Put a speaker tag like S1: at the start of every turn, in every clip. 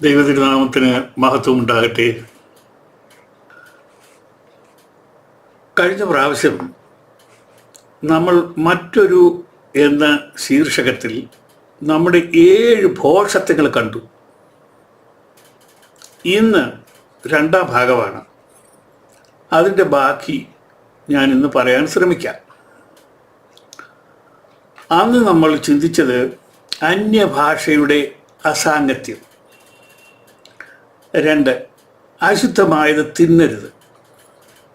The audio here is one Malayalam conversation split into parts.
S1: ദൈവതിരുനാമത്തിന് മഹത്വം ഉണ്ടാകട്ടെ. കഴിഞ്ഞ പ്രാവശ്യം നമ്മൾ മറ്റൊരു എന്ന ശീർഷകത്തിൽ നമ്മുടെ 7 ഭോഷത്വങ്ങൾ കണ്ടു. ഇന്ന് രണ്ടാം ഭാഗമാണ്. അതിൻ്റെ ബാക്കി ഞാൻ ഇന്ന് പറയാൻ ശ്രമിക്കാം. അന്ന് നമ്മൾ ചിന്തിച്ചത് അന്യഭാഷയുടെ അസാംഗത്യം, 2 അശുദ്ധമായത് തിന്നരുത്,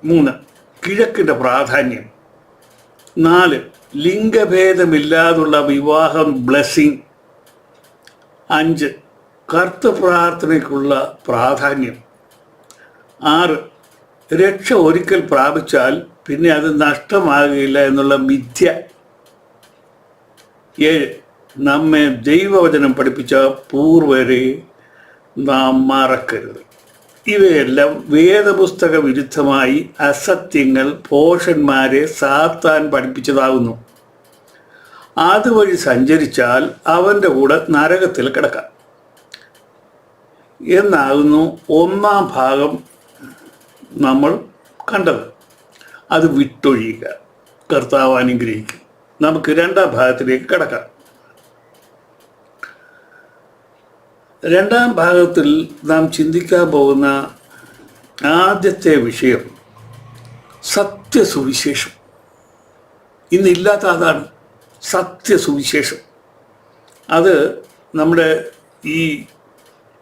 S1: 3 കിഴക്കിൻ്റെ പ്രാധാന്യം, 4 ലിംഗഭേദമില്ലാതുള്ള വിവാഹം ബ്ലെസ്സിങ്, 5 കർത്തൃപ്രാർത്ഥനയ്ക്കുള്ള പ്രാധാന്യം, 6 രക്ഷ ഒരിക്കൽ പ്രാപിച്ചാൽ പിന്നെ അത് നഷ്ടമാകുകയില്ല എന്നുള്ള മിഥ്യ, 7 നമ്മെ ദൈവവചനം പഠിപ്പിച്ച പൂർവരെ നാം മറക്കരുത്. ഇവയെല്ലാം വേദപുസ്തക വിരുദ്ധമായി അസത്യങ്ങൾ ഭോഷന്മാരെ സാത്താൻ പഠിപ്പിച്ചതാകുന്നു. അതുവഴി സഞ്ചരിച്ചാൽ അവൻ്റെ കൂടെ നരകത്തിൽ കിടക്കാം എന്നാകുന്നു ഒന്നാം ഭാഗം നമ്മൾ കണ്ടത്. അത് വിട്ടൊഴിയുക. കർത്താവ് അനുഗ്രഹിക്കും. നമുക്ക് രണ്ടാം ഭാഗത്തിലേക്ക് കിടക്കാം. രണ്ടാം ഭാഗത്തിൽ നാം ചിന്തിക്കാൻ പോകുന്ന ആദ്യത്തെ വിഷയം സത്യസുവിശേഷം. ഇന്നില്ലാത്ത അതാണ് സത്യസുവിശേഷം. അത് നമ്മുടെ ഈ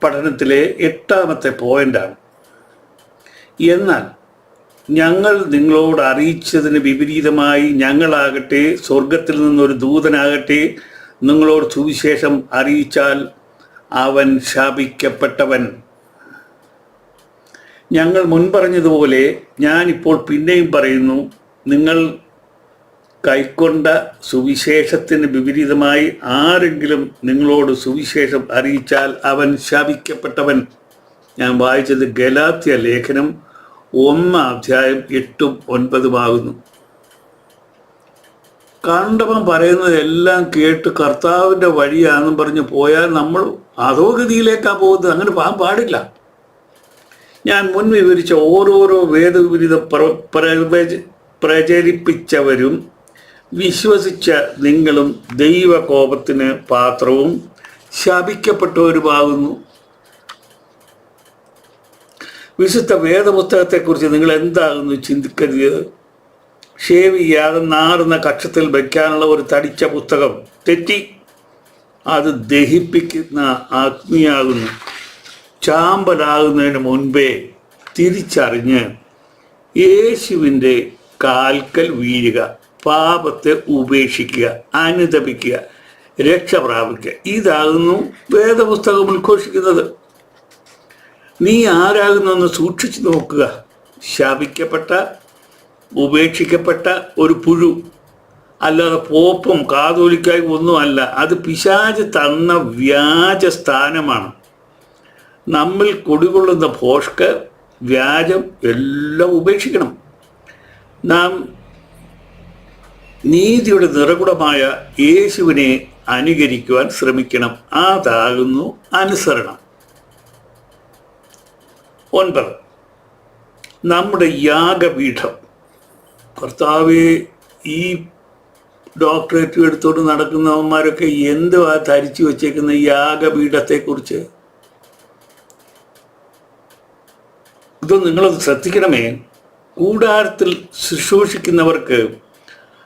S1: പഠനത്തിലെ 8ാമത്തെ പോയിൻ്റാണ്. എന്നാൽ ഞങ്ങൾ നിങ്ങളോട് അറിയിച്ചതിന് വിപരീതമായി ഞങ്ങളാകട്ടെ സ്വർഗത്തിൽ നിന്നൊരു ദൂതനാകട്ടെ നിങ്ങളോട് സുവിശേഷം അറിയിച്ചാൽ അവൻ ശപിക്കപ്പെട്ടവൻ. ഞങ്ങൾ മുൻപറഞ്ഞതുപോലെ ഞാനിപ്പോൾ പിന്നെയും പറയുന്നു, നിങ്ങൾ കൈക്കൊണ്ട സുവിശേഷത്തിന് വിപരീതമായി ആരെങ്കിലും നിങ്ങളോട് സുവിശേഷം അറിയിച്ചാൽ അവൻ ശപിക്കപ്പെട്ടവൻ. ഞാൻ വായിച്ചത് ഗലാത്യ ലേഖനം 1:8-9 കണ്ടവൻ പറയുന്നതെല്ലാം കേട്ട് കർത്താവിൻ്റെ വഴിയാണെന്നും പറഞ്ഞ് പോയാൽ നമ്മൾ അധോഗതിയിലേക്കാണ് പോകുന്നത്. അങ്ങനെ പോകാൻ പാടില്ല. ഞാൻ മുൻ വിവരിച്ച ഓരോരോ വേദവിപരീതം പ്രചരിപ്പിച്ചവരും വിശ്വസിച്ച നിങ്ങളും ദൈവകോപത്തിന് പാത്രവും ശപിക്കപ്പെട്ടവരുമാകുന്നു. വിശുദ്ധ വേദപുസ്തകത്തെക്കുറിച്ച് നിങ്ങൾ എന്താകുന്നു ചിന്തിക്കരുത്. ഷേവ് ചെയ്യാതെ നാറുന്ന കക്ഷത്തിൽ വയ്ക്കാനുള്ള ഒരു തടിച്ച പുസ്തകം തെറ്റി. അത് ദഹിപ്പിക്കുന്ന അഗ്നിയാകുന്നു. ചാമ്പലാകുന്നതിന് മുൻപേ തിരിച്ചറിഞ്ഞ് യേശുവിൻ്റെ കാൽക്കൽ വീഴുക, പാപത്തെ ഉപേക്ഷിക്കുക, അനുതപിക്കുക, രക്ഷ പ്രാപിക്കുക. ഇതാകുന്നു വേദപുസ്തകം ഉദ്ഘോഷിക്കുന്നത്. നീ ആരാകുന്നെന്ന് സൂക്ഷിച്ചു നോക്കുക. ശപിക്കപ്പെട്ട ഉപേക്ഷിക്കപ്പെട്ട ഒരു പുഴു, അല്ലാതെ പോപ്പും കാതോലിക്കായും ഒന്നുമല്ല. അത് പിശാച് തന്ന വ്യാജ സ്ഥാനമാണ്. നമ്മിൽ കുടികൊള്ളുന്ന ഭോഷ്ക്, വ്യാജം എല്ലാം ഉപേക്ഷിക്കണം. നാം നീതിയുടെ നിറകുടമായ യേശുവിനെ അനുകരിക്കുവാൻ ശ്രമിക്കണം. അതാകുന്നു അനുസരണം. 9 നമ്മുടെ യാഗപീഠം. കർത്താവെ, ഈ ഡോക്ടറേറ്റ് എടുത്തോണ്ട് നടക്കുന്നവന്മാരൊക്കെ എന്തുവാ ധരിച്ചു വച്ചേക്കുന്ന യാഗപീഠത്തെക്കുറിച്ച്? ഇത് നിങ്ങളത് ശ്രദ്ധിക്കണമേ. കൂടാരത്തിൽ ശുശ്രൂഷിക്കുന്നവർക്ക്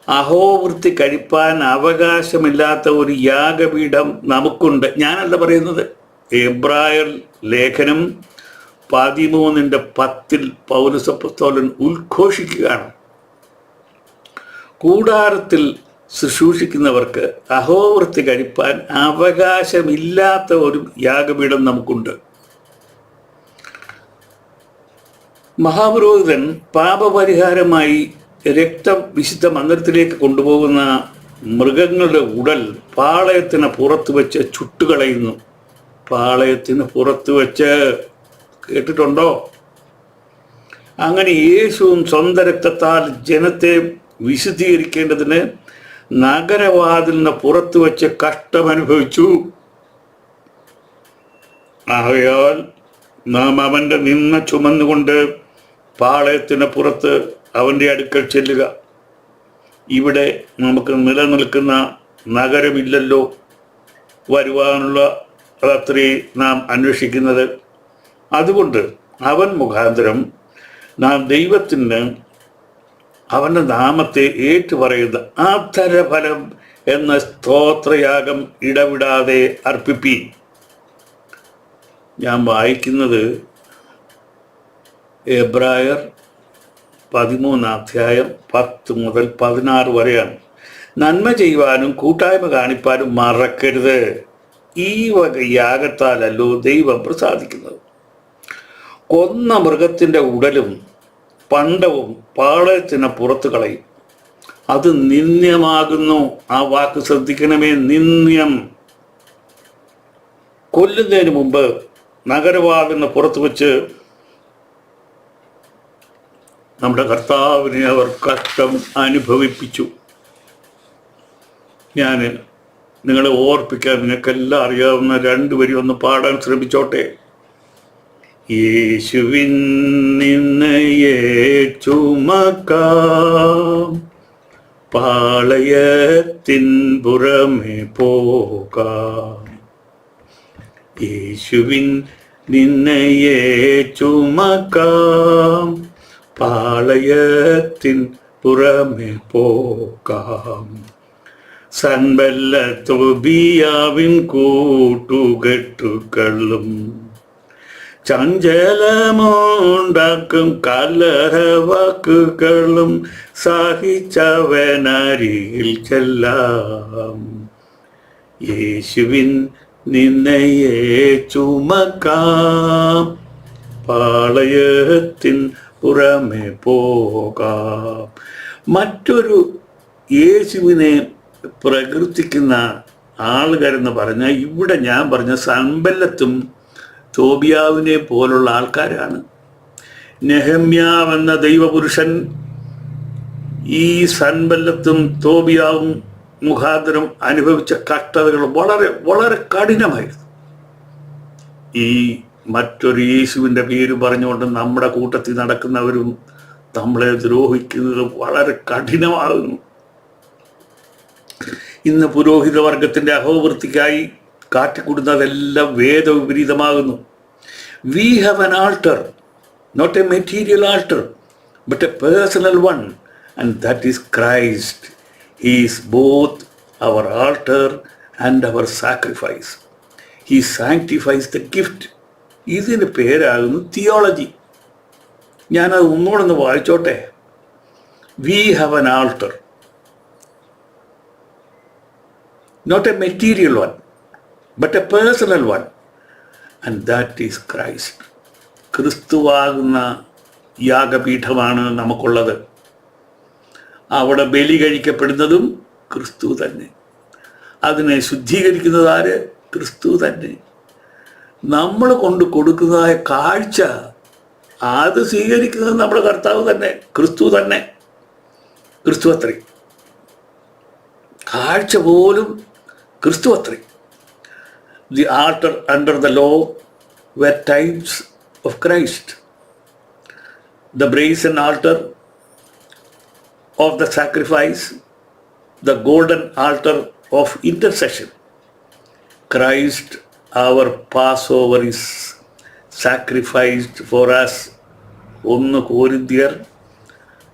S1: അഹോവൃത്തി കഴിപ്പാൻ അവകാശമില്ലാത്ത ഒരു യാഗപീഠം നമുക്കുണ്ട്. ഞാനല്ല പറയുന്നത്. എബ്രായർ ലേഖനം 13:10 പൗലോസ് അപ്പോസ്തലൻ ഉദ്ഘോഷിക്കുകയാണ്. കൂടാരത്തിൽ ശുശ്രൂഷിക്കുന്നവർക്ക് അഹോവൃത്തി കഴിപ്പാൻ അവകാശമില്ലാത്ത ഒരു യാഗപീഠം നമുക്കുണ്ട്. മഹാപുരോഹിതൻ പാപപരിഹാരമായി രക്തം വിശുദ്ധ മന്ദിരത്തിലേക്ക് കൊണ്ടുപോകുന്ന മൃഗങ്ങളുടെ ഉടൽ പാളയത്തിന് പുറത്ത് വെച്ച് ചുട്ടുകളയുന്നു. പാളയത്തിന് പുറത്ത് വെച്ച്, കേട്ടിട്ടുണ്ടോ? അങ്ങനെ യേശുവും സ്വന്തം രക്തത്താൽ ജനത്തെ വിശുദ്ധീകരിക്കേണ്ടതിന് നഗരവാതിലിന് പുറത്തു വച്ച് കഷ്ടമനുഭവിച്ചു. ആകയാൽ നാം അവൻ്റെ നിന്ന ചുമന്നുകൊണ്ട് പാളയത്തിന് പുറത്ത് അവൻ്റെ അടുക്കൽ ചെല്ലുക. ഇവിടെ നമുക്ക് നിലനിൽക്കുന്ന നഗരമില്ലല്ലോ, വരുവാനുള്ള അത്രേ നാം അന്വേഷിക്കുന്നത്. അതുകൊണ്ട് അവൻ മുഖാന്തരം നാം ദൈവത്തിന് അവൻ്റെ നാമത്തെ ഏറ്റുപറയുന്ന ആധരഫലം എന്ന സ്തോത്രയാഗം ഇടവിടാതെ അർപ്പിപ്പീൻ. ഞാൻ വായിക്കുന്നത് എബ്രായർ 13-10 മുതൽ 16 വരെയാണ്. നന്മ ചെയ്യുവാനും കൂട്ടായ്മ കാണിപ്പാനും മറക്കരുത്. ഈ വക യാഗത്താലല്ലോ ദൈവം പ്രസാദിക്കുന്നത്. കൊന്ന മൃഗത്തിൻ്റെ ഉടലും പണ്ടവും പാളയത്തിന് പുറത്തു കളയും. അത് നിന്ദ്യമാകുന്നു. ആ വാക്ക് ശ്രദ്ധിക്കണമേ, നിന്ദ്യം. കൊല്ലുന്നതിന് മുമ്പ് നഗരവാതിന് പുറത്തു വച്ച് നമ്മുടെ കർത്താവിനെ അവർ കഷ്ടം അനുഭവിപ്പിച്ചു. ഞാൻ നിങ്ങളെ ഓർപ്പിക്കാൻ, നിങ്ങൾക്കെല്ലാം അറിയാവുന്ന 2 വരി ഒന്ന് പാടാൻ ശ്രമിച്ചോട്ടെ. യേശുവിൻ നിന്നയെ ചുമക്കാം, പാളയത്തിൻ പുറമെ പോകാം. യേശുവിൻ നിന്നയെ ചുമക്കാം, പാളയത്തിൻ പുറമെ പോകാം. സൻബല്ലത്ത് തോബിയാവിൻ കൂട്ടുകെട്ടുകളും ചഞ്ചലമുണ്ടാക്കും കലഹവാക്കുകളും സഹിച്ചവനരികിൽ ചെല്ലാം. യേശുവിൻ നിന്നയെ ചുമക്കാം, പാളയത്തിൻ പുറമെ പോകാം. മറ്റൊരു യേശുവിനെ പ്രകീർത്തിക്കുന്ന ആളുകാരെന്ന് പറഞ്ഞാൽ ഇവിടെ ഞാൻ പറഞ്ഞ സൻബല്ലത്തും തോബിയാവിനെ പോലുള്ള ആൾക്കാരാണ്. നെഹമ്യാവ് എന്ന ദൈവപുരുഷൻ ഈ സൻബല്ലത്തും തോബിയാവും മുഖാന്തരം അനുഭവിച്ച കഷ്ടതകൾ വളരെ വളരെ കഠിനമായിരുന്നു. ഈ മറ്റൊരു യേശുവിൻ്റെ പേര് പറഞ്ഞുകൊണ്ട് നമ്മുടെ കൂട്ടത്തിൽ നടക്കുന്നവരും നമ്മളെ ദ്രോഹിക്കുന്നതും വളരെ കഠിനമാകുന്നു. ഇന്ന് പുരോഹിത വർഗത്തിൻ്റെ അഹോവൃത്തിക്കായി കാട്ടിക്കൂടുന്നതെല്ലാം വേദവിപരീതമാകുന്നു. We have an altar, not a material altar, but a personal one, and that is Christ. He is both our altar and our sacrifice. He sanctifies the gift. ഇതിന് പേരാകുന്നു തിയോളജി. ഞാനത് ഒന്നുകൂടെ വായിച്ചോട്ടെ. We have an altar, not a material one, but a personal one, and that is Christ. ക്രിസ്തുവാകുന്ന യാഗപീഠമാണ് നമുക്കുള്ളത്. അവിടെ ബലി കഴിക്കപ്പെടുന്നതും ക്രിസ്തു തന്നെ. അതിനെ ശുദ്ധീകരിക്കുന്നത് ആര്? ക്രിസ്തു തന്നെ. നമ്മൾ കൊണ്ട് കൊടുക്കുന്നതായ കാഴ്ച അത് സ്വീകരിക്കുന്നത് നമ്മുടെ കർത്താവ് തന്നെ, ക്രിസ്തു തന്നെ. ക്രിസ്തു അത്രേ. കാഴ്ച പോലും ക്രിസ്തു അത്രേ. The altar under the law were types of Christ. The brazen altar of the sacrifice, the golden altar of intercession. Christ, our Passover, is sacrificed for us. 1 Corinthians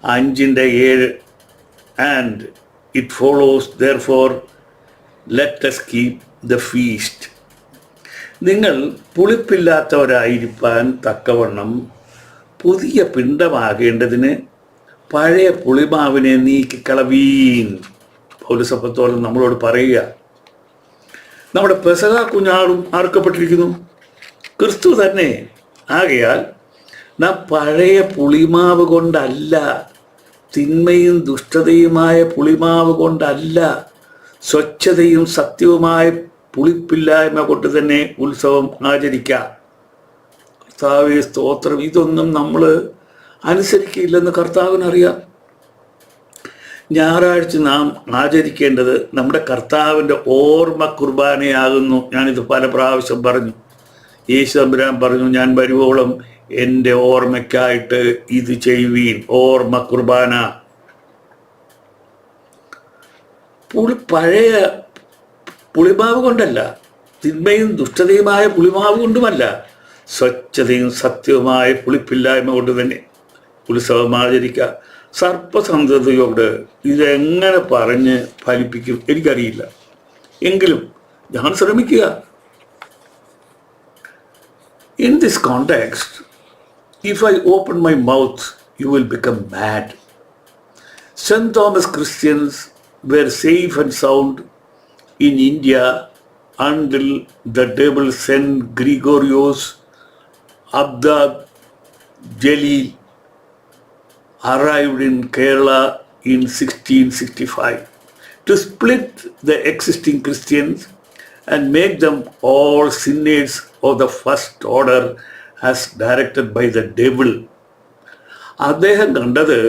S1: 5:7. And it follows, therefore, let us keep the feast. നിങ്ങൾ പുളിപ്പില്ലാത്തവരായിരിക്കാൻ തക്കവണ്ണം പുതിയ പിണ്ടമാകേണ്ടതിന് പഴയ പുളിമാവിനെ നീക്കിക്കളവീൻ. പൗലോസപ്പോസ്തലൻ നമ്മളോട് പറയുക. നമ്മുടെ പെസഹ കുഞ്ഞാടും അറുക്കപ്പെട്ടിരിക്കുന്നു, ക്രിസ്തു തന്നെ. ആകയാൽ നാം പഴയ പുളിമാവ് കൊണ്ടല്ല, തിന്മയും ദുഷ്ടതയുമായ പുളിമാവ് കൊണ്ടല്ല, സ്വച്ഛതയും സത്യവുമായ പുളിപ്പില്ലായ്മ കൊണ്ട് തന്നെ ഉത്സവം ആചരിക്കാം. കർത്താവേ സ്തോത്രം. ഇതൊന്നും നമ്മൾ അനുസരിക്കില്ലെന്ന് കർത്താവിനറിയാം. ഞായറാഴ്ച നാം ആചരിക്കേണ്ടത് നമ്മുടെ കർത്താവിൻ്റെ ഓർമ്മ കുർബാനയാകുന്നു. ഞാനിത് പല പ്രാവശ്യം പറഞ്ഞു. യേശു തമ്പുരാൻ പറഞ്ഞു, ഞാൻ വരുവോളം എൻ്റെ ഓർമ്മയ്ക്കായിട്ട് ഇത് ചെയ്യുവീൻ. ഓർമ്മ കുർബാന. പഴയ പുളിമാവ് കൊണ്ടല്ല, തിന്മയും ദുഷ്ടതയുമായ പുളിമാവ് കൊണ്ടുമല്ല, സ്വച്ഛതയും സത്യവുമായ പുളിപ്പില്ലായ്മ കൊണ്ട് തന്നെ ഉത്സവം ആചരിക്കുക. സർപ്പസന്ധതയോട് ഇതെങ്ങനെ പറഞ്ഞ് ഫലിപ്പിക്കും എനിക്കറിയില്ല, എങ്കിലും ഞാൻ ശ്രമിക്കുക. In this context, if I open my mouth, you will become mad. St. Thomas Christians were safe and sound in India until the devil St. Gregorios Abda Jalil arrived in Kerala in 1665 to split the existing Christians and make them all sinners of the first order as directed by the devil. അദ്ദേഹം കണ്ടത്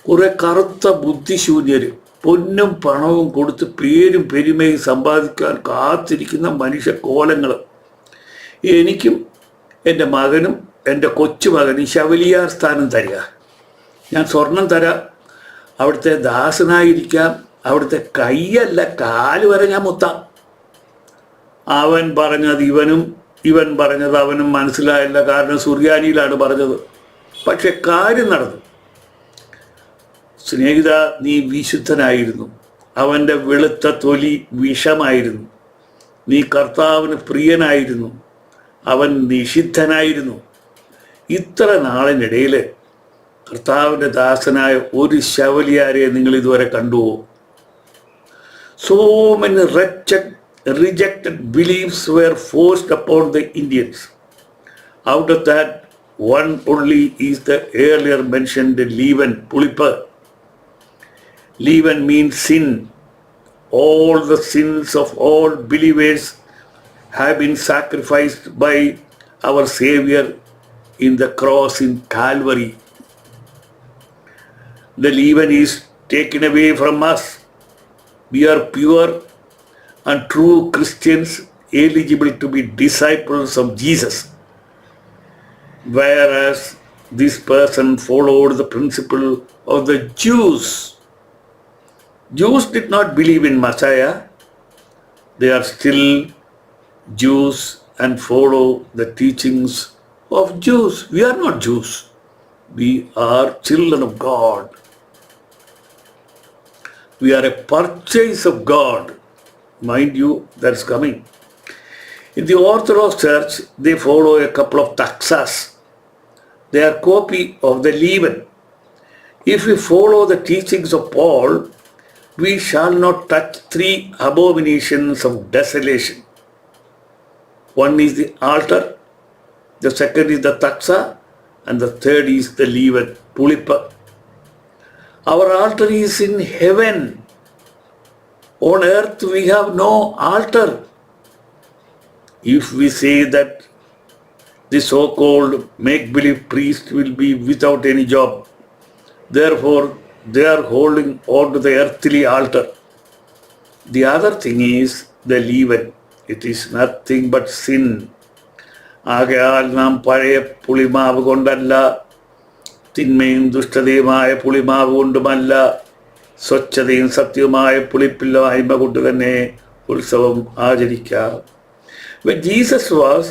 S1: കുറെ കറുത്ത ബുദ്ധിശൂന്യർ പൊന്നും പണവും കൊടുത്ത് പേരും പെരുമയും സമ്പാദിക്കാൻ കാത്തിരിക്കുന്ന മനുഷ്യ കോലങ്ങൾ. എനിക്കും എൻ്റെ മകനും എൻ്റെ കൊച്ചുമകനും ശവലിയാർ സ്ഥാനം തരിക, ഞാൻ സ്വർണം തരാം, അവിടുത്തെ ദാസനായിരിക്കാം, അവിടുത്തെ കൈയല്ല കാല് വരെ ഞാൻ മുത്താം. അവൻ പറഞ്ഞത് ഇവനും ഇവൻ പറഞ്ഞത് അവനും മനസ്സിലായില്ല, കാരണം സുറിയാനിയിലാണ് പറഞ്ഞത്. പക്ഷെ കാര്യം നടന്നു. സ്നേഹിത, നീ വിശുദ്ധനായിരുന്നു, അവൻ്റെ വെളുത്ത തൊലി വിഷമായിരുന്നു. നീ കർത്താവിന് പ്രിയനായിരുന്നു, അവൻ നിഷിദ്ധനായിരുന്നു. ഇത്ര നാളിനിടയിൽ കർത്താവിൻ്റെ ദാസനായ ഒരു ശവലിയാരെ നിങ്ങൾ ഇതുവരെ കണ്ടുവോ? So many rejected beliefs were forced upon the Indians. Out of that, one only is the earlier mentioned leaven, pulippa. Leaven means sin. All the sins of all believers have been sacrificed by our Savior in the cross in Calvary. The leaven is taken away from us. We are pure and true Christians, eligible to be disciples of Jesus. Whereas this person followed the principle of the Jews. Jews did not believe in Messiah. They are still Jews and follow the teachings of Jews. We are not Jews. We are children of God. We are a purchase of God. Mind you, that's coming. In the Orthodox Church, they follow a couple of taxas. They are copy of the leaven. If we follow the teachings of Paul, we shall not touch 3 abominations of desolation. One is the altar, the second is the taxa, and the third is the leaven, pulippa. Our altar is in heaven. On earth we have no altar. If we say that the so-called make-believe priest will be without any job, therefore they are holding on to the earthly altar. The other thing is the leaven. It is nothing but sin. ആകയാൽ നാം പഴയ പുളിമാവ് കൊണ്ടല്ല, തിന്മയും ദുഷ്ടതയുമായ പുളിമാവ് കൊണ്ടുമല്ല, സ്വച്ഛതയും സത്യവുമായ പുളിപ്പില്ലായ്മ കൊണ്ട് തന്നെ ഉത്സവം ആചരിക്കാം. When Jesus was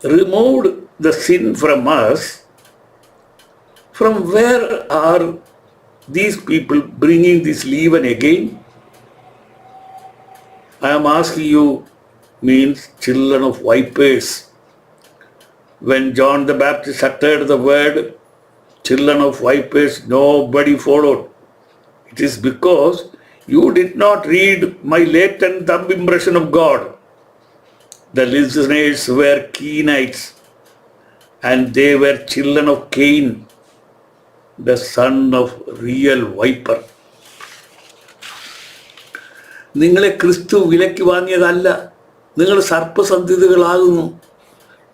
S1: removed the sin from us, from where are these people bringing this leaven again? I am asking you, means children of vipers. When John the Baptist uttered the word children of vipers, nobody followed. It is because you did not read my latent thumb impression of God. The listeners were Keenites, and they were children of Cain, the son of real viper. നിങ്ങളെ ക്രിസ്തു വിലയ്ക്ക് വാങ്ങിയതല്ല, നിങ്ങൾ സർപ്പസന്ധിതകളാകുന്നു.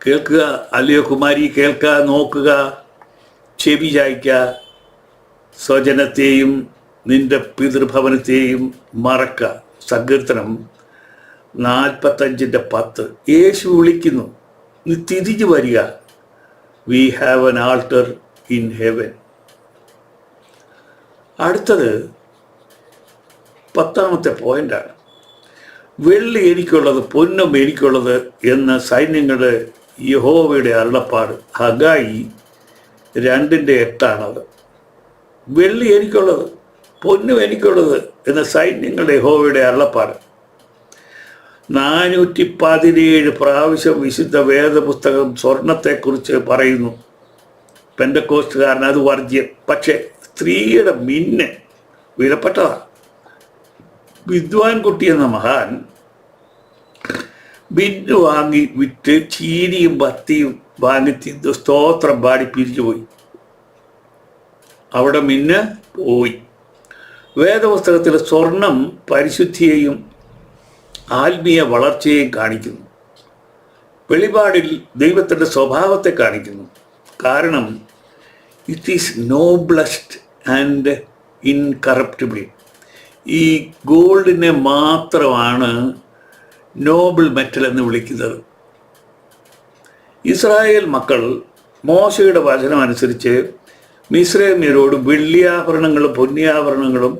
S1: കേൾക്കുക, അല്ലയോ കുമാരി, കേൾക്കുക, നോക്കുക, ചെവി ചായ്ക്കുക. സ്വജനത്തെയും നിന്റെ പിതൃഭവനത്തെയും മറക്ക. സങ്കീർത്തനം 45:10 യേശു വിളിക്കുന്നു, നീ തിരിച്ചു വരിക, we have an alter in heaven. അടുത്തത് 10ാമത്തെ പോയിന്റാണ്. വെള്ളി എനിക്കുള്ളത്, പൊന്നും എനിക്കുള്ളത് എന്ന് സൈന്യങ്ങളുടെ യഹോവയുടെ അരുളപ്പാട്. ഹഗായി 2:8. വെള്ളി എനിക്കുള്ളത്, പൊന്നും എനിക്കുള്ളത് എന്ന സൈന്യങ്ങളുടെ യഹോവയുടെ അരുളപ്പാട്. 417 പ്രാവശ്യം വിശുദ്ധ വേദപുസ്തകം സ്വർണത്തെക്കുറിച്ച് പറയുന്നു. പെന്തക്കോസ്റ്റുകാരൻ അത് വർജ്യം. പക്ഷേ സ്ത്രീയുടെ മിന്ന് വിലപ്പെട്ടതാണ്. വിദ്വാൻ കുട്ടി എന്ന മഹാൻ മിന്ന് വാങ്ങി വിറ്റ് ചീനിയും ബത്തിയും വാങ്ങി തിന്ന് സ്തോത്രം പാടി പിരിച്ചുപോയി. അവിടെ മിന്ന് പോയി. വേദപുസ്തകത്തിൽ സ്വർണം പരിശുദ്ധിയെയും ആത്മീയ വളർച്ചയെയും കാണിക്കുന്നു. വെളിപാടിൽ ദൈവത്തിൻ്റെ സ്വഭാവത്തെ കാണിക്കുന്നു. കാരണം it is noblest and incorruptible. ഈ ഗോൾഡിനെ മാത്രമാണ് നോബിൾ മെറ്റൽ എന്ന് വിളിക്കുന്നത്. ഇസ്രായേൽ മക്കൾ മോശയുടെ വചനം അനുസരിച്ച് മിസ്രൈമ്യരോട് വെള്ളിയാഭരണങ്ങളും പൊന്നിയാഭരണങ്ങളും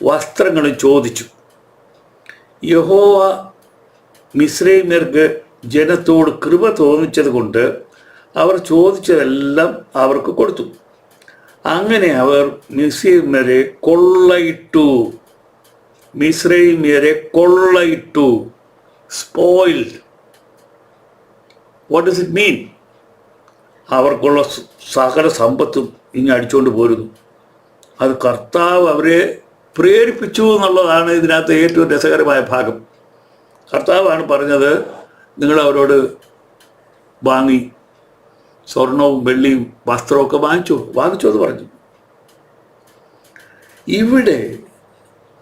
S1: വസ്ത്രങ്ങളും ചോദിച്ചു. യഹോവ മിസ്രൈമ്യർക്ക് ജനത്തോട് കൃപ തോന്നിച്ചത് കൊണ്ട് അവർ ചോദിച്ചതെല്ലാം അവർക്ക് കൊടുത്തു. അങ്ങനെ അവർ മിസ്രൈമ്യരെ കൊള്ളയിട്ടു. Spoiled. What does it mean? അവർക്കുള്ള സകല സമ്പത്തും ഇങ്ങ് അടിച്ചുകൊണ്ട് പോരുന്നു. അത് കർത്താവ് അവരെ പ്രേരിപ്പിച്ചു എന്നുള്ളതാണ് ഇതിനകത്ത് ഏറ്റവും രസകരമായ ഭാഗം. കർത്താവാണ് പറഞ്ഞത്, നിങ്ങൾ അവരോട് വാങ്ങി സ്വർണവും വെള്ളിയും വസ്ത്രമൊക്കെ വാങ്ങിച്ചു എന്ന് പറഞ്ഞു. ഇവിടെ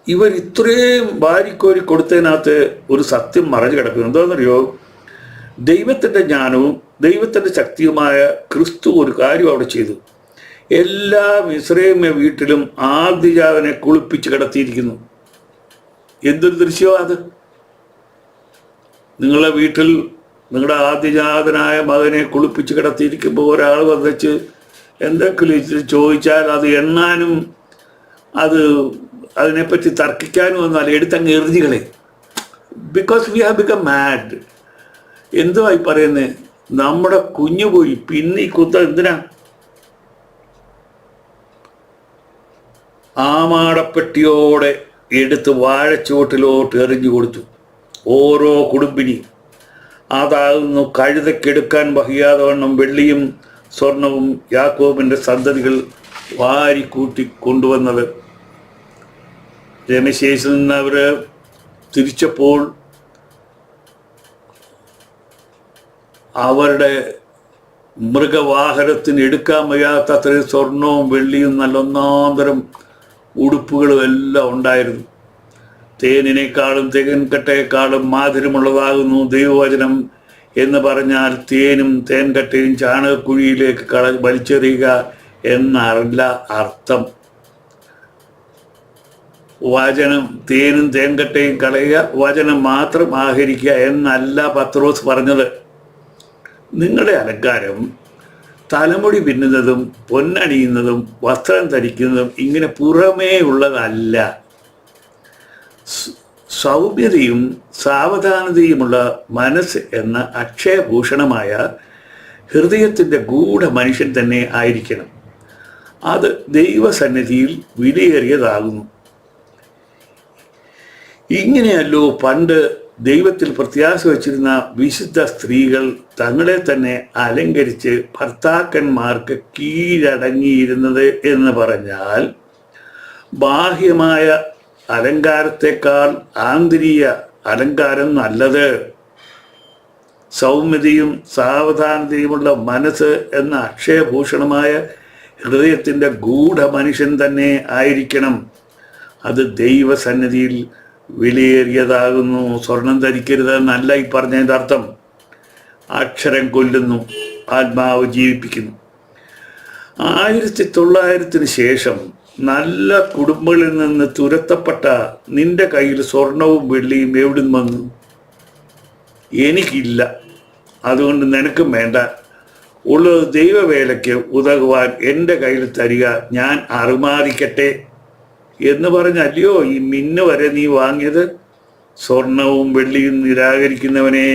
S1: ഇവർ ഇത്രയും വാരിക്കോരി കൊടുത്തതിനകത്ത് ഒരു സത്യം മറഞ്ഞു കിടക്കുന്നു. എന്താണെന്നറിയോ? ദൈവത്തിൻ്റെ ജ്ഞാനവും ദൈവത്തിൻ്റെ ശക്തിയുമായ ക്രിസ്തു ഒരു കാര്യം അവിടെ ചെയ്തു. എല്ലാ മിസ്രൈമ്യ വീട്ടിലും ആദ്യജാതനെ കുളിപ്പിച്ച് കിടത്തിയിരിക്കുന്നു. എന്തൊരു ദൃശ്യമാണ് അത്! നിങ്ങളുടെ വീട്ടിൽ നിങ്ങളുടെ ആദ്യജാതനായ മകനെ കുളിപ്പിച്ച് കിടത്തിയിരിക്കുമ്പോൾ ഒരാൾ വന്നിച്ച് എന്തെങ്കിലും ചോദിച്ചാൽ അത് എണ്ണാനും അതിനെപ്പറ്റി തർക്കിക്കാനും ഒന്നുമല്ല, എടുത്തങ്ങ് എറിഞ്ഞുകളെ. Because we have become mad. എന്തുവായി പറയുന്നത്? നമ്മുടെ കുഞ്ഞു പോയി, പിന്നെ ഈ കുത്ത എന്തിനാ? ആമാടപ്പെട്ടിയോടെ എടുത്ത് വാഴച്ചുവട്ടിലോട്ട് എറിഞ്ഞു കൊടുത്തു. ഓരോ കുടുംബിനി അതാകുന്നു കഴുതക്കെടുക്കാൻ വഹിയാതെ വണ്ണം വെള്ളിയും സ്വർണവും യാക്കോബിൻ്റെ സന്തതികൾ വാരിക്കൂട്ടി കൊണ്ടുവന്നത്. രമശേഷിൽ നിന്ന് അവർ തിരിച്ചപ്പോൾ അവരുടെ മൃഗവാഹനത്തിന് എടുക്കാൻ വയ്യാത്ത അത്രയും സ്വർണവും വെള്ളിയും നല്ല ഒന്നാന്തരം ഉടുപ്പുകളും എല്ലാം ഉണ്ടായിരുന്നു. തേനിനേക്കാളും തേൻകട്ടയേക്കാളും മാധുര്യമുള്ളതാകുന്നു ദൈവവചനം എന്ന് പറഞ്ഞാൽ തേനും തേൻകട്ടയും ചാണകക്കുഴിയിലേക്ക് വലിച്ചെറിയുക എന്നല്ല അർത്ഥം. വചനം തേനും തേൻകട്ടയും കളയുക, വചനം മാത്രം ആഹരിക്കുക എന്നല്ല പത്രോസ് പറഞ്ഞത്. നിങ്ങളുടെ അലങ്കാരം തലമുടി പിന്നുന്നതും പൊന്നണിയുന്നതും വസ്ത്രം ധരിക്കുന്നതും ഇങ്ങനെ പുറമേ ഉള്ളതല്ല. സൗമ്യതയും സാവധാനതയുമുള്ള മനസ്സ് എന്ന അക്ഷയഭൂഷണമായ ഹൃദയത്തിൻ്റെ ഗൂഢ മനുഷ്യൻ തന്നെ ആയിരിക്കണം. അത് ദൈവസന്നിധിയിൽ വിലയേറിയതാകുന്നു. ഇങ്ങനെയല്ലോ പണ്ട് ദൈവത്തിൽ പ്രത്യാശ വച്ചിരുന്ന വിശുദ്ധ സ്ത്രീകൾ തങ്ങളെ തന്നെ അലങ്കരിച്ച് ഭർത്താക്കന്മാർക്ക് കീഴടങ്ങിയിരുന്നത് എന്ന് പറഞ്ഞാൽ, ബാഹ്യമായ അലങ്കാരത്തെക്കാൾ ആന്തരിക അലങ്കാരം നല്ലത്. സൗമ്യതയും സാവധാനതയുമുള്ള മനസ്സ് എന്ന അക്ഷയഭൂഷണമായ ഹൃദയത്തിൻ്റെ ഗൂഢ മനുഷ്യൻ തന്നെ ആയിരിക്കണം. അത് ദൈവസന്നിധിയിൽ വിലയേറിയതാകുന്നു. സ്വർണം ധരിക്കരുത് എന്നല്ല ഈ പറഞ്ഞതിൻ്റെ അർത്ഥം. അക്ഷരം കൊല്ലുന്നു, ആത്മാവ് ജീവിപ്പിക്കുന്നു. 1900 ശേഷം നല്ല കുടുംബങ്ങളിൽ നിന്ന് തുരത്തപ്പെട്ട നിന്റെ കയ്യിൽ സ്വർണവും വെള്ളിയും എവിടുന്ന് വന്നു? എനിക്കില്ല, അതുകൊണ്ട് നിനക്കും വേണ്ട. ഉള്ളത് ദൈവവേലയ്ക്ക് ഉതകുവാൻ എൻ്റെ കയ്യിൽ തരിക, ഞാൻ അറുമാദിക്കട്ടെ എന്ന് പറഞ്ഞല്ലയോ ഈ മിന്ന് വരെ നീ വാങ്ങിയത്? സ്വർണവും വെള്ളിയും നിരാകരിക്കുന്നവനെ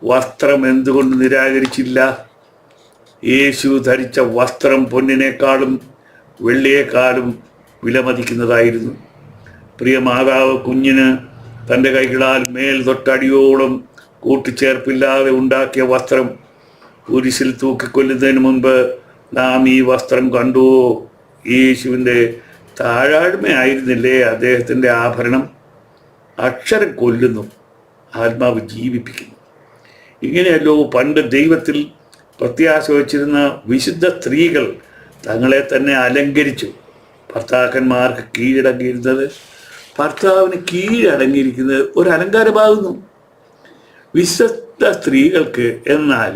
S1: വസ്ത്രം എന്തുകൊണ്ട് നിരാകരിച്ചില്ല? യേശു ധരിച്ച വസ്ത്രം പൊന്നിനേക്കാളും വെള്ളിയേക്കാളും വിലമതിക്കുന്നതായിരുന്നു. പ്രിയ മാതാവ് കുഞ്ഞിന് തൻ്റെ കൈകളാൽ മേൽ തൊട്ടടിയോളം കൂട്ടിച്ചേർപ്പില്ലാതെ ഉണ്ടാക്കിയ വസ്ത്രം കുരിശിൽ തൂക്കിക്കൊല്ലുന്നതിന് മുൻപ് നാം ഈ വസ്ത്രം കണ്ടുവോ? യേശുവിൻ്റെ താഴാഴ്മയായിരുന്നില്ലേ അദ്ദേഹത്തിൻ്റെ ആഭരണം? അക്ഷരം കൊല്ലുന്നു, ആത്മാവ് ജീവിപ്പിക്കുന്നു. ഇങ്ങനെയല്ലോ പണ്ട് ദൈവത്തിൽ പ്രത്യാശ വച്ചിരുന്ന വിശുദ്ധ സ്ത്രീകൾ തങ്ങളെ തന്നെ അലങ്കരിച്ചു. ഭർത്താക്കന്മാർക്ക് കീഴടങ്ങിയിരുന്നത് ഭർത്താവിന് കീഴടങ്ങിയിരിക്കുന്നത് ഒരു അലങ്കാരമാകുന്നു. വിശുദ്ധ സ്ത്രീകൾക്ക് എന്നാൽ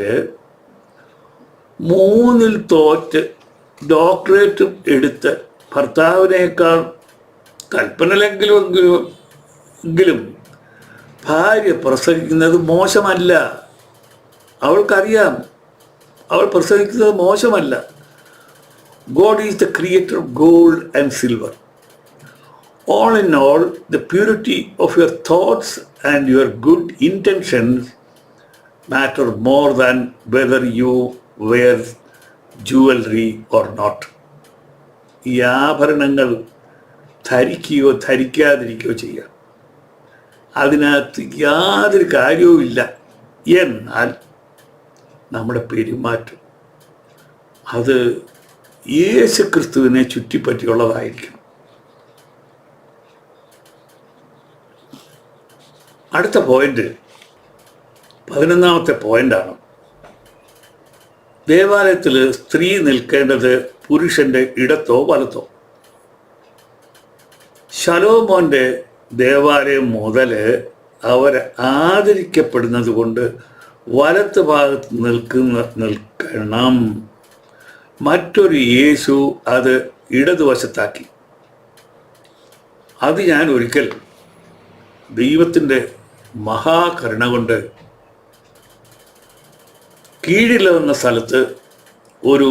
S1: 3 തോറ്റ് ഡോക്ടറേറ്റും എടുത്ത് ഭർത്താവിനേക്കാൾ കൽപ്പനയിലെങ്കിലും ഭാര്യ പ്രസവിക്കുന്നത് മോശമല്ല. അവൾക്കറിയാം അവൾ പ്രസവിക്കുന്നത് മോശമല്ല. God is the creator of gold and silver. All in all, the purity of your thoughts and your good intentions matter more than whether you wear jewelry or not. ഈ ആഭരണങ്ങൾ ധരിക്കുകയോ ധരിക്കാതിരിക്കുകയോ ചെയ്യാം, അതിനകത്ത് യാതൊരു കാര്യവും ഇല്ല. എന്നാൽ നമ്മുടെ പെരുമാറ്റം അത് യേശുക്രിസ്തുവിനെ ചുറ്റിപ്പറ്റിയുള്ളതായിരിക്കും. അടുത്ത പോയിന്റ് 11ാമത്തെ പോയിന്റാണ്. ദേവാലയത്തിൽ സ്ത്രീ നിൽക്കേണ്ടത് പുരുഷന്റെ ഇടത്തോ വലത്തോ. ശലോമോന്റെ ദേവാലയം മുതൽ അവർ ആദരിക്കപ്പെടുന്നത് കൊണ്ട് വലത്ത് ഭാഗത്ത് നിൽക്കണം. മറ്റൊരു യേശു അത് ഇടതുവശത്താക്കി. അത് ഞാൻ ഒരിക്കൽ ദൈവത്തിൻ്റെ മഹാകരുണ കൊണ്ട് കീഴിലെന്ന സ്ഥലത്ത് ഒരു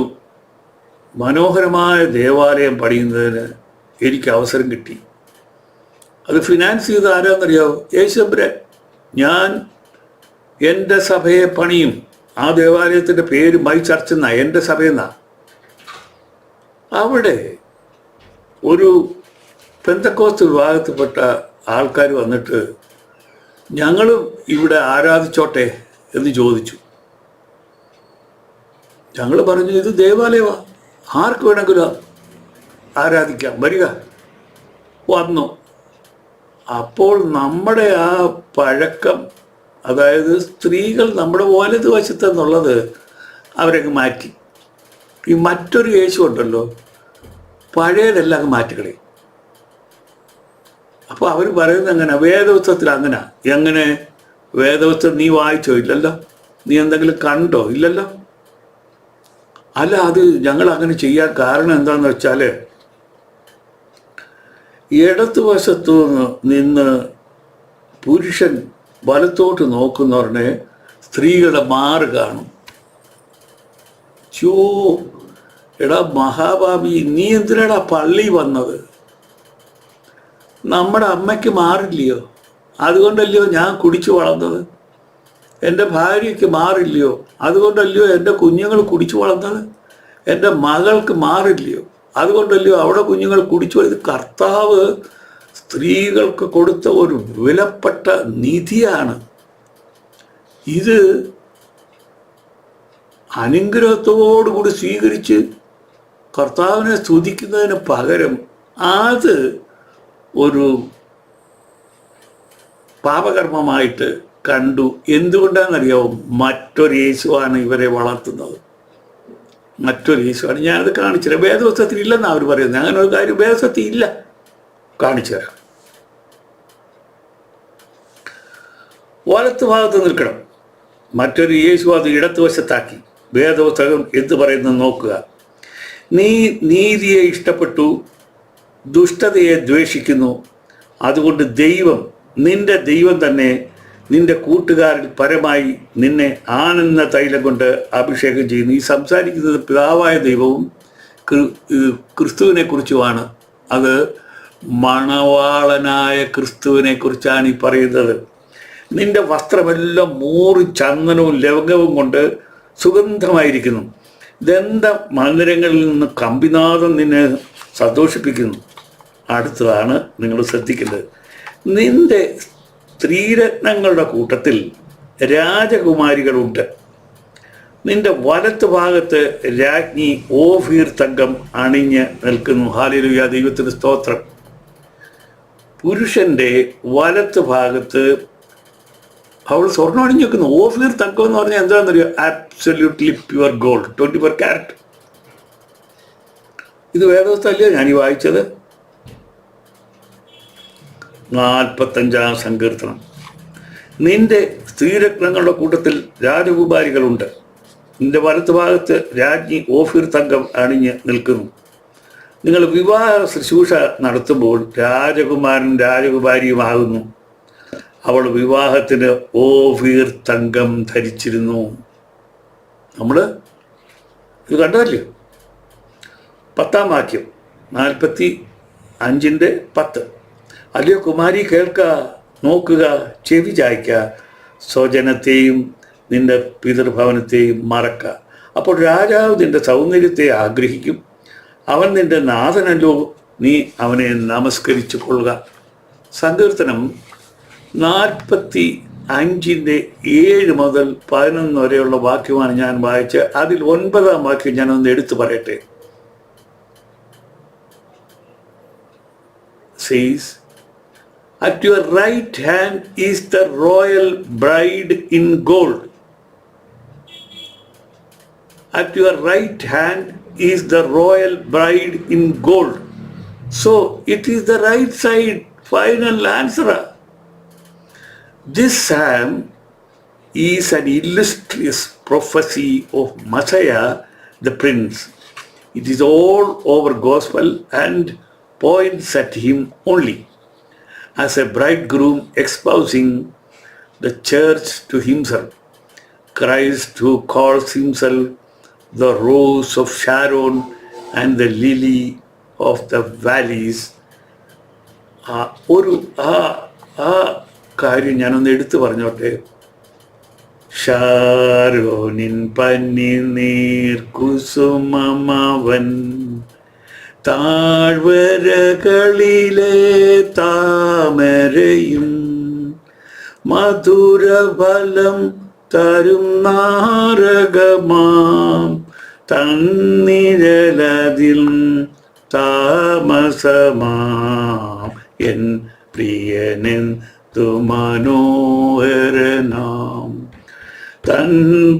S1: മനോഹരമായ ദേവാലയം പണിയുന്നതിന് എനിക്ക് അവസരം കിട്ടി. അത് ഫിനാൻസ് ചെയ്ത് ആരാന്നറിയാവോ? യേശുബ്രാൻ. ഞാൻ എൻ്റെ സഭയെ പണിയും. ആ ദേവാലയത്തിൻ്റെ പേര് മൈ ചർച്ച് എന്നാ, എൻ്റെ സഭയെന്നാ. അവിടെ ഒരു പെന്തക്കോസ്ത് വിഭാഗത്തിൽപ്പെട്ട ആൾക്കാർ വന്നിട്ട് ഞങ്ങളും ഇവിടെ ആരാധിച്ചോട്ടെ എന്ന് ചോദിച്ചു. ഞങ്ങൾ പറഞ്ഞു ഇത് ദേവാലയമാണ്, ആർക്ക് വേണമെങ്കിലും ആരാധിക്കാം, വരിക. വന്നു. അപ്പോൾ നമ്മുടെ ആ പഴക്കം, അതായത് സ്ത്രീകൾ നമ്മുടെ വലതുവശത്തെന്നുള്ളത് അവരങ്ങ് മാറ്റി. ഈ മറ്റൊരു യേശു ഉണ്ടല്ലോ, പഴയതെല്ലാം അങ്ങ് മാറ്റിക്കളയും. അപ്പോൾ അവർ പറയുന്നത് അങ്ങനെ, വേദപുസ്തകത്തിൽ അങ്ങനെ. എങ്ങനെ വേദപുസ്തകം നീ വായിച്ചോ? ഇല്ലല്ലോ. നീ എന്തെങ്കിലും കണ്ടോ? ഇല്ലല്ലോ. അല്ല, അത് ഞങ്ങൾ അങ്ങനെ ചെയ്യാൻ കാരണം എന്താണെന്ന് വെച്ചാൽ, ഇടതുവശത്തു നിന്ന് പുരുഷൻ വലത്തോട്ട് നോക്കുന്നവരുടെ സ്ത്രീകളുടെ മാറ് കാണും. ചോ എടാ മഹാഭാവി, നീ എന്തിനാടാ പള്ളി വന്നത്? നമ്മുടെ അമ്മയ്ക്ക് മാറില്ലയോ? അതുകൊണ്ടല്ലയോ ഞാൻ കുടിച്ചു വളർന്നത്? എൻ്റെ ഭാര്യയ്ക്ക് മാറില്ലയോ? അതുകൊണ്ടല്ലയോ എൻ്റെ കുഞ്ഞുങ്ങൾ കുടിച്ചു വളർന്നത്? എൻ്റെ മകൾക്ക് മാറില്ലയോ? അതുകൊണ്ടല്ലയോ അവിടെ കുഞ്ഞുങ്ങൾ കുടിച്ചു വളർന്നത്? കർത്താവ് സ്ത്രീകൾക്ക് കൊടുത്ത ഒരു വിലപ്പെട്ട നിധിയാണ്. ഇത് അനുഗ്രഹത്തോടുകൂടി സ്വീകരിച്ച് കർത്താവിനെ സ്തുതിക്കുന്നതിന് പകരം അത് ഒരു പാപകർമ്മമായിട്ട് കണ്ടു. എന്തുകൊണ്ടാണെന്നറിയാവും? മറ്റൊരു യേശുവാണ് ഇവരെ വളർത്തുന്നത്. മറ്റൊരു യേശുവാണ്. ഞാനത് കാണിച്ചുതരാം. വേദപുസ്തകത്തിൽ ഇല്ലെന്നാണ് അവർ പറയുന്നത്. അങ്ങനെ ഒരു കാര്യം വേദപുസ്തകത്തിൽ ഇല്ല. കാണിച്ചു തരാം. വലത്ത് ഭാഗത്ത് നിൽക്കണം. മറ്റൊരു യേശു അത് ഇടത്തുവശത്താക്കി. വേദപുസ്തകം എന്ത് പറയുന്നത് നോക്കുക. നീ നീതിയെ ഇഷ്ടപ്പെട്ടു, ദുഷ്ടതയെ ദ്വേഷിക്കുന്നു. അതുകൊണ്ട് ദൈവം, നിന്റെ ദൈവം തന്നെ നിന്റെ കൂട്ടുകാരിൽ പരമായി നിന്നെ ആനന്ദ തൈലം കൊണ്ട് അഭിഷേകം ചെയ്യുന്നു. ഈ സംസാരിക്കുന്നത് പിതാവായ ദൈവവും ക്രിസ്തുവിനെ കുറിച്ചുമാണ്. അത് മണവാളനായ ക്രിസ്തുവിനെ കുറിച്ചാണ് ഈ പറയുന്നത്. നിന്റെ വസ്ത്രമെല്ലാം മൂറി ചന്ദനവും ലവംഗവും കൊണ്ട് സുഗന്ധമായിരിക്കുന്നു. ദന്ത മന്ദിരങ്ങളിൽ നിന്ന് കമ്പിനാദം നിന്നെ സന്തോഷിപ്പിക്കുന്നു. അടുത്തതാണ് നിങ്ങൾ ശ്രദ്ധിക്കേണ്ടത്. നിന്റെ സ്ത്രീരത്നങ്ങളുടെ കൂട്ടത്തിൽ രാജകുമാരികളുണ്ട്. നിന്റെ വലത്ത് ഭാഗത്ത് രാജ്ഞി ഓഫീർ തങ്കം അണിഞ്ഞ് നിൽക്കുന്നു. ഹല്ലേലൂയ, ദൈവത്തിന് സ്തോത്രം. പുരുഷന്റെ വലത്ത് ഭാഗത്ത് അവൾ സ്വർണ്ണം അണിഞ്ഞു വെക്കുന്നു. ഓഫീർ തങ്കം എന്ന് പറഞ്ഞാൽ എന്താണെന്നറിയോ? Absolutely pure gold, 24 carrot. ഇത് വേദവസ്ഥല്ലേ ഞാൻ ഈ വായിച്ചത്? 45-ാം സങ്കീർത്തനം. നിന്റെ സ്ത്രീരത്നങ്ങളുടെ കൂട്ടത്തിൽ രാജകുമാരികളുണ്ട്. നിന്റെ വലത്ത് ഭാഗത്ത് രാജ്ഞി ഓഫീർ തങ്കം അണിഞ്ഞ് നിൽക്കുന്നു. നിങ്ങൾ വിവാഹ ശുശ്രൂഷ നടത്തുമ്പോൾ രാജകുമാരൻ രാജകുമാരിയുമാകുന്നു. അവൾ വിവാഹത്തിന് ഓഫീർ തങ്കം ധരിച്ചിരുന്നു. നമ്മൾ ഇത് കണ്ടതല്ലേ? 10-ാം വാക്യം, 45:10. അല്ലയോ കുമാരി, കേൾക്ക, നോക്കുക, ചെവി ചായ്ക്ക, സ്വജനത്തെയും നിന്റെ പിതൃഭവനത്തെയും മറക്ക. അപ്പോൾ രാജാവ് നിന്റെ സൗന്ദര്യത്തെ ആഗ്രഹിക്കും. അവൻ നിന്റെ നാഥനല്ലോ, നീ അവനെ നമസ്കരിച്ചു കൊള്ളുക. സങ്കീർത്തനം 45:7 മുതൽ 11 വരെയുള്ള വാക്യമാണ് ഞാൻ വായിച്ചത്. അതിൽ 9-ാം വാക്യം ഞാനൊന്ന് എടുത്തു പറയട്ടെ. Says, at your right hand is the royal bride in gold. At your right hand is the royal bride in gold. So it is the right side. Final answer. This psalm is an illustrious prophecy of Messiah the Prince. It is all over gospel and points at him only as a bridegroom espousing the church to himself. Christ, who calls himself the rose of Sharon and the lily of the valleys. ആ കാര്യം ഞാനൊന്ന് എടുത്തു പറഞ്ഞോട്ടെ. ഷാരോനിൻ പനിനീർ കുസുമമവൻ, താഴ്വരകളിലെ താമരയും മധുരഫലം തരും നാരകമാം തന്നിഴലതിൽ താമസമാം എൻ പ്രിയനെന്തു മനോഹരനാം. തൻ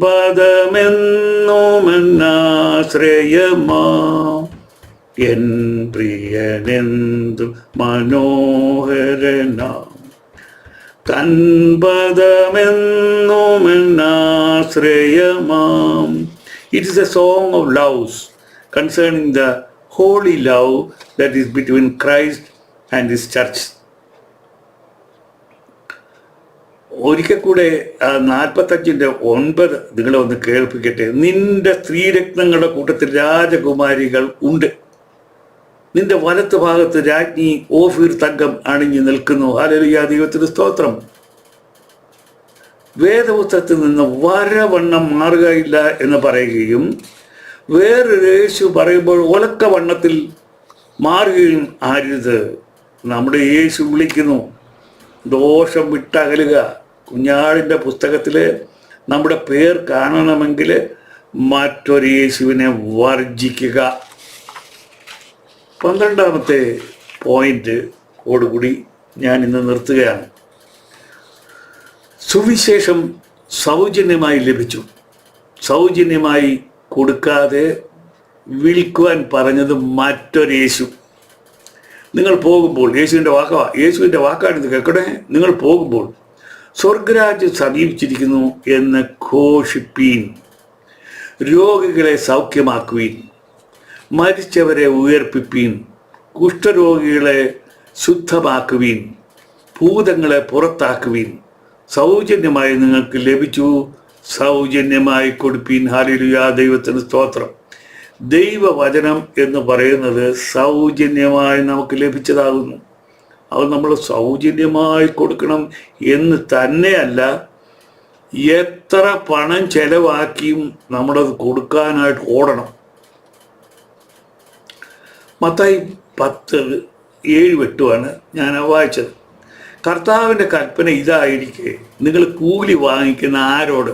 S1: പദമെന്നുമെന്നാശ്രയമാം എൻ പ്രിയനെന്തു മനോഹരനാം. തൻ പദമെന്നുമെന്നാശ്രയമാം. It is a song of loves concerning the holy love that is between Christ and his church. ഒരിക്കൽ കൂടെ 45:9 നിങ്ങളെ ഒന്ന് കേൾപ്പിക്കട്ടെ. നിന്റെ സ്ത്രീരത്നങ്ങളുടെ കൂട്ടത്തിൽ രാജകുമാരികൾ ഉണ്ട്. നിന്റെ വലത്ത് ഭാഗത്ത് രാജ്ഞി ഓഫീർ തങ്കം അണിഞ്ഞു നിൽക്കുന്നു. ഹല്ലേലൂയ, ദൈവത്തിന് സ്തോത്രം. വേദപുസ്തകത്തിൽ നിന്ന് വരവണ്ണം മാറുകയില്ല എന്ന് പറയുകയും വേറൊരു യേശു പറയുമ്പോൾ ഒലക്ക വണ്ണത്തിൽ മാറുകയും ആരുത്. നമ്മുടെ യേശു വിളിക്കുന്നു, ദോഷം വിട്ടകലുക. കുഞ്ഞാടിൻ്റെ പുസ്തകത്തിൽ നമ്മുടെ പേർ കാണണമെങ്കിൽ മറ്റൊരു യേശുവിനെ വർജിക്കുക. 12-ാമത്തെ പോയിന്റോടുകൂടി ഞാൻ ഇന്ന് നിർത്തുകയാണ്. സുവിശേഷം സൗജന്യമായി ലഭിച്ചു. സൗജന്യമായി കൊടുക്കാതെ വിൽക്കുവാൻ പറഞ്ഞത് മറ്റൊരു യേശു. നിങ്ങൾ പോകുമ്പോൾ, യേശുവിൻ്റെ വാക്കാണിത്, കേൾക്കണേ. നിങ്ങൾ പോകുമ്പോൾ സ്വർഗരാജ്യം സമീപിച്ചിരിക്കുന്നു എന്ന് ഘോഷിപ്പീൻ. രോഗികളെ സൗഖ്യമാക്കുവീൻ, മരിച്ചവരെ ഉയർപ്പിപ്പീൻ, കുഷ്ഠരോഗികളെ ശുദ്ധമാക്കുവീൻ, ഭൂതങ്ങളെ പുറത്താക്കുവീൻ, സൗജന്യമായി നിങ്ങൾക്ക് ലഭിച്ചു, സൗജന്യമായി കൊടുപ്പീൻ. ഹല്ലേലൂയ, ദൈവത്തിന് സ്തോത്രം. ദൈവവചനം എന്ന് പറയുന്നത് സൗജന്യമായി നമുക്ക് ലഭിച്ചതാകുന്നു. അത് നമ്മൾ സൗജന്യമായി കൊടുക്കണം എന്ന് തന്നെയല്ല, എത്ര പണം ചെലവാക്കിയും നമ്മളത് കൊടുക്കാനായിട്ട് ഓടണം. മത്തായി 10:7-8 ഞാൻ വായിച്ചത്. കർത്താവിൻ്റെ കൽപ്പന ഇതായിരിക്കെ നിങ്ങൾ കൂലി വാങ്ങിക്കുന്ന ആരോട്?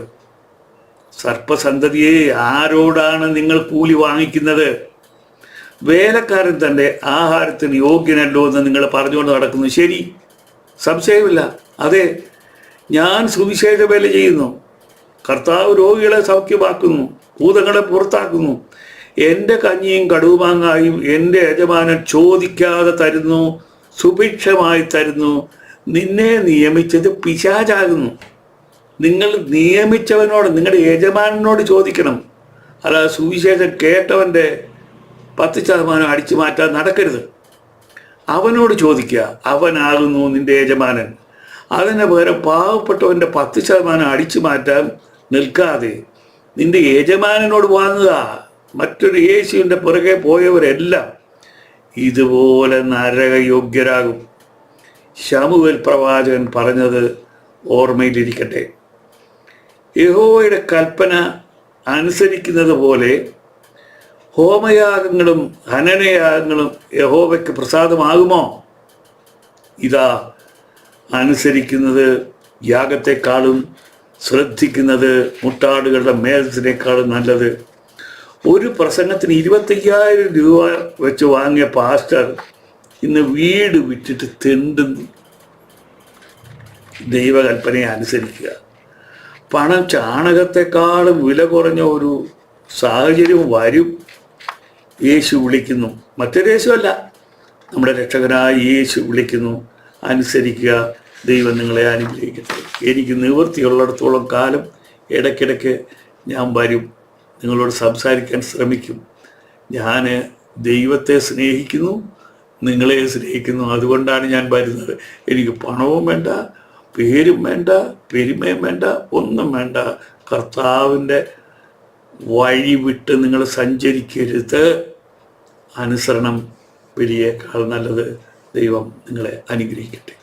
S1: സർപ്പസന്തതിയെ, ആരോടാണ് നിങ്ങൾ കൂലി വാങ്ങിക്കുന്നത്? വേലക്കാരൻ തൻ്റെ ആഹാരത്തിന് യോഗ്യനല്ലോ എന്ന് നിങ്ങൾ പറഞ്ഞുകൊണ്ട് നടക്കുന്നു. ശരി, സംശയമില്ല. അതെ, ഞാൻ സുവിശേഷ വേല ചെയ്യുന്നു. കർത്താവ് രോഗികളെ സൗഖ്യമാക്കുന്നു, ഭൂതങ്ങളെ പുറത്താക്കുന്നു. എൻ്റെ കഞ്ഞിയും കടുമാങ്ങായും എൻ്റെ യജമാനൻ ചോദിക്കാതെ തരുന്നു, സുഭിക്ഷമായി തരുന്നു. നിന്നെ നിയമിച്ചത് പിശാചാകുന്നു. നിങ്ങൾ നിയമിച്ചവനോട്, നിങ്ങളുടെ യജമാനനോട് ചോദിക്കണം. അല്ലാതെ സുവിശേഷം കേട്ടവൻ്റെ 10% അടിച്ചു മാറ്റാൻ നടക്കരുത്. അവനോട് ചോദിക്കുക, അവനാകുന്നു നിന്റെ യജമാനൻ. അതിന് പകരം പാവപ്പെട്ടവൻ്റെ 10% അടിച്ചു മാറ്റാൻ നിൽക്കാതെ നിന്റെ യജമാനനോട് വാങ്ങുക. മറ്റൊരു യേശുവിൻ്റെ പുറകെ പോയവരെല്ലാം ഇതുപോലെ നരകയോഗ്യരാകും. ശമൂവേൽ പ്രവാചകൻ പറഞ്ഞത് ഓർമ്മയിലിരിക്കട്ടെ. യഹോവയുടെ കൽപ്പന അനുസരിക്കുന്നത് പോലെ ഹോമയാഗങ്ങളും ഹനനയാഗങ്ങളും യഹോവയ്ക്ക് പ്രസാദമാകുമോ? ഇതാ, അനുസരിക്കുന്നത് യാഗത്തെക്കാളും ശ്രദ്ധിക്കുന്നത് മുട്ടാടുകളുടെ മേധസ്സിനേക്കാളും നല്ലത്. ഒരു പ്രസംഗത്തിന് 25,000 രൂപ വെച്ച് വാങ്ങിയ പാസ്റ്റർ ഇന്ന് വീട് വിറ്റിട്ട് തെണ്ടുന്നു. ദൈവകൽപ്പനയെ അനുസരിക്കുക. പണം ചാണകത്തെക്കാളും വില കുറഞ്ഞ ഒരു സാഹചര്യം വരും. യേശു വിളിക്കുന്നു, മറ്റൊരു യേശു അല്ല, നമ്മുടെ രക്ഷകനായ യേശു വിളിക്കുന്നു. അനുസരിക്കുക. ദൈവം നിങ്ങളെ അനുഗ്രഹിക്കട്ടെ. എനിക്ക് നിവൃത്തിയുള്ളിടത്തോളം കാലം ഇടയ്ക്കിടയ്ക്ക് ഞാൻ വരും, നിങ്ങളോട് സംസാരിക്കാൻ ശ്രമിക്കും. ഞാൻ ദൈവത്തെ സ്നേഹിക്കുന്നു, നിങ്ങളെ സ്നേഹിക്കുന്നു. അതുകൊണ്ടാണ് ഞാൻ വരുന്നത്. എനിക്ക് പണവും വേണ്ട, പേരും വേണ്ട, പെരുമയും വേണ്ട, ഒന്നും വേണ്ട. കർത്താവിൻ്റെ വഴി വിട്ട് നിങ്ങൾ സഞ്ചരിക്കരുത്. അനുസരണം വലിയേക്കാൾ നല്ലത്. ദൈവം നിങ്ങളെ അനുഗ്രഹിക്കട്ടെ.